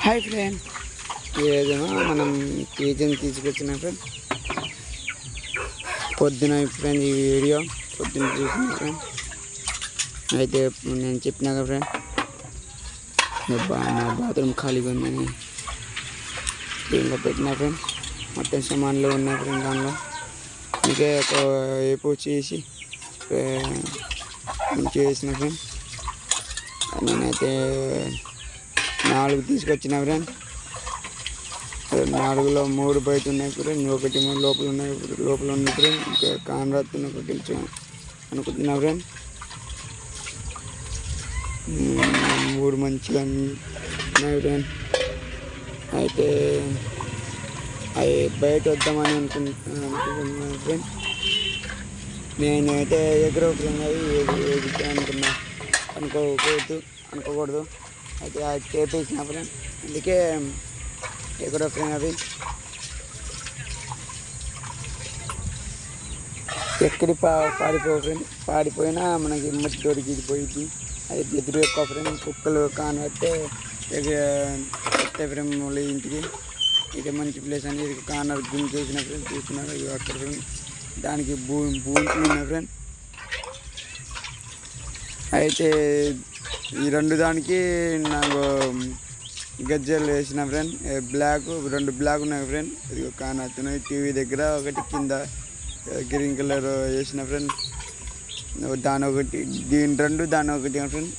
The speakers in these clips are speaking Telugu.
హాయ్ ఫ్రెండ్, ఏదైనా మనం కేజీని తీసుకొచ్చిన ఫ్రెండ్ పొద్దున ఫ్రెండ్ ఈ వీడియో పొద్దున్న చూసిన ఫ్రెండ్ అయితే నేను చెప్పినా కదా ఫ్రెండ్ నా బాత్రూమ్ ఖాళీగా ఉందని దీంట్లో పెట్టినా ఫ్రెండ్ మొత్తం సామాన్లు ఉన్నాయి ఫ్రెండ్. దానిలో ఇంకే ఒక ఏపు చేసి చేసిన ఫ్రెండ్. నేనైతే 4 తీసుకొచ్చిన ఫ్రెండ్. 4లో 3 బయట ఉన్నాయి ఫ్రెండ్, ఒకటి లోపల ఉన్నాయి ఫ్రెండ్. ఇంకా కానరాత్తుని ఒకటి అనుకుంటున్నా ఫ్రెండ్. 3 మంచిగా ఉన్నాయి ఫ్రెండ్. అయితే అవి బయట వద్దామని అనుకుంటున్నాను ఫ్రెండ్. నేనైతే ఫ్రెండ్ అవి అనుకున్నా అనుకోకూడదు. అయితే అది చేపేసిన ఫ్రెండ్, అందుకే ఫ్రెండ్ అవి ఎక్కడి పాడిపోవు ఫ్రెండ్. పాడిపోయినా మనకి మట్టి దొరికి పోయింది. అది బెదురు ఎక్కువ ఫ్రెండ్. కుక్కలు కానట్టే వస్తాయి ఫ్రెండ్ మళ్ళీ ఇంటికి. ఇది మంచి ప్లేస్ అని కార్నర్ గుమ్ చేసిన ఫ్రెండ్. చూస్తున్నారు అక్కడ ఫ్రెండ్, దానికి భూములు ఉన్నాయి ఫ్రెండ్. అయితే ఈ 2 దానికి నాకు గజ్జలు వేసిన ఫ్రెండ్. 2 బ్లాక్ ఉన్నాయి ఫ్రెండ్. ఇది కానొస్తున్నాయి టీవీ దగ్గర, ఒకటి కింద గ్రీన్ కలర్ వేసిన ఫ్రెండ్. దాని ఒకటి దీని 2 దాని ఒకటి ఫ్రెండ్.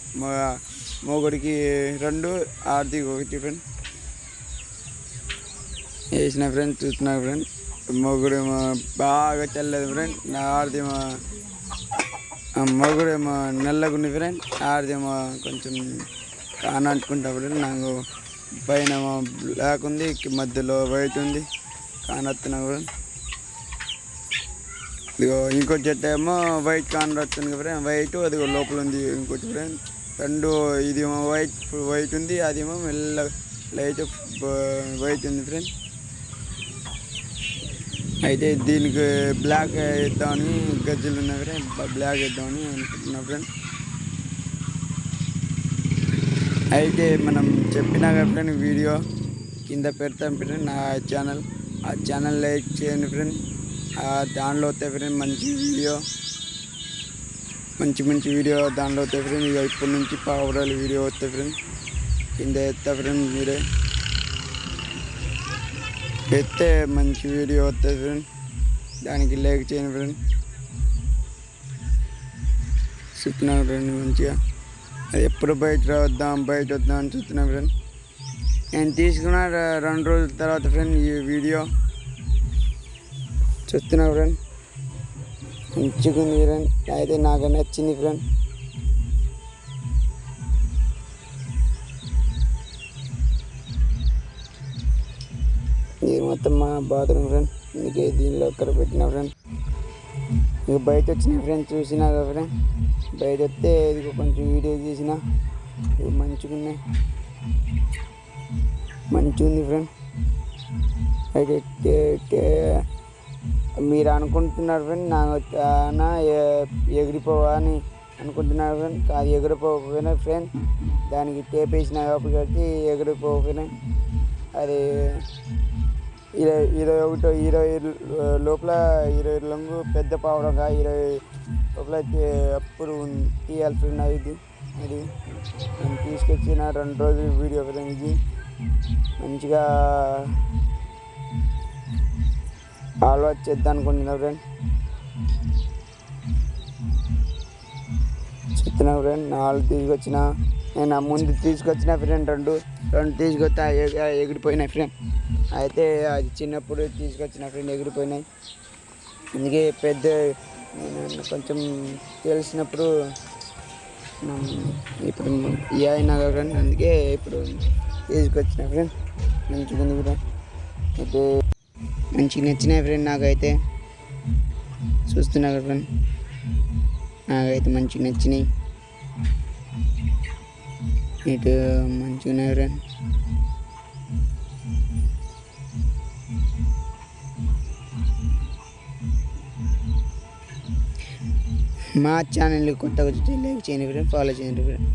మొగుడికి 2 ఆర్తికి 1 ఫ్రెండ్ వేసిన ఫ్రెండ్. చూస్తున్నారు ఫ్రెండ్, మొగుడేమో బాగా తెల్లదు ఫ్రెండ్. ఆర్దేమో మొగుడేమో నల్లగుంది ఫ్రెండ్. ఆర్దేమో కొంచెం కాన అంటుకుంటా ఫ్రెండ్. నాకు పైన బ్లాక్ ఉంది, మధ్యలో వైట్ ఉంది, కానొస్తున్నా ఫ్రెండ్. ఇదిగో ఇంకోటి చెట్టు ఏమో వైట్ కానొస్తుంది ఫ్రెండ్. వైట్ అదిగో లోపల ఉంది ఇంకోటి ఫ్రెండ్. 2 ఇదేమో వైట్ ఉంది, అదేమో మెల్ల లైట్ వైట్ ఉంది ఫ్రెండ్. అయితే దీనికి బ్లాక్ వేద్దామని గజ్జలు ఉన్నాయి ఫ్రెండ్. బ్లాక్ వేద్దామని అనుకుంటున్నా ఫ్రెండ్. అయితే మనం చెప్పినా కదా ఫ్రెండ్, వీడియో కింద పెడతాం ఫ్రెండ్. నా ఛానల్, ఆ ఛానల్ లైక్ చేయండి ఫ్రెండ్. దానిలో వస్తాయి ఫ్రెండ్ మంచి వీడియో దానిలో వస్తాయి ఫ్రెండ్. ఇక ఇప్పటి నుంచి పావురాలు వీడియో వస్తాయి ఫ్రెండ్. కింద ఎత్తా ఫ్రెండ్, మీరే ఎత్తే మంచి వీడియో వస్తుంది ఫ్రెండ్. దానికి లైక్ చేయండి ఫ్రెండ్. చెప్తున్నాను ఫ్రెండ్ మంచిగా. అది ఎప్పుడు బయట వద్దాం అని చూస్తున్నాను ఫ్రెండ్. నేను తీసుకున్న 2 రోజుల తర్వాత ఫ్రెండ్ ఈ వీడియో చూస్తున్నా ఫ్రెండ్. మంచిగా ఉంది ఫ్రెండ్. అయితే నాకు నచ్చింది ఫ్రెండ్. ఇది మొత్తం మా బాత్రూమ్ ఫ్రెండ్. అందుకే దీనిలో ఒక్కడ పెట్టిన ఫ్రెండ్. ఇక బయట వచ్చిన ఫ్రెండ్ చూసినా కదా ఫ్రెండ్. బయట వస్తే ఇది కొంచెం వీడియో తీసిన. ఇవి మంచిగా ఉంది ఫ్రెండ్. అయితే మీరు అనుకుంటున్నారు ఫ్రెండ్ నా ఎగిరిపోవా అని అనుకుంటున్నారు ఫ్రెండ్. కాదు, ఎగిరిపోకపోయినా ఫ్రెండ్. దానికి టేప్ వేసిన కాబట్టి ఎగిరిపోకపోయినా అది 20 లోపల 20 రంగు పెద్ద పావురంగా 20 లోపల అప్పుడు తీయాలి ఫ్రెండ్. అది నేను తీసుకొచ్చిన 2 రోజులు వీడియో ఫ్రెండ్. ఇది మంచిగా అలవాటు చేద్దాం అనుకుంటున్నా ఫ్రెండ్. చెప్తున్నా ఫ్రెండ్. 4 తీసుకొచ్చిన. నేను ముందు తీసుకొచ్చిన ఫ్రెండ్ 2 తీసుకొచ్చి ఎగిరిపోయినాయి ఫ్రెండ్. అయితే అది చిన్నప్పుడు తీసుకొచ్చిన ఫ్రెండ్ ఎగిరిపోయినాయి. అందుకే పెద్ద నేను కొంచెం తెలిసినప్పుడు ఇప్పుడు అయినా ఫ్రెండ్. అందుకే ఇప్పుడు తీసుకొచ్చిన ఫ్రెండ్. మంచిగా ఉంది ఫ్రెండ్. అయితే మంచిగా నచ్చినాయి ఫ్రెండ్. నాకైతే చూస్తున్నా కదా ఫ్రెండ్, నాకైతే మంచిగా నచ్చినాయి. ఇటు మంచిగా ఉన్నాయి ఫ్రెండ్. మా ఛానల్ కొత్తగా లైక్ చేయండి ఫ్రెండ్, ఫాలో చేయండి ఫ్రెండ్.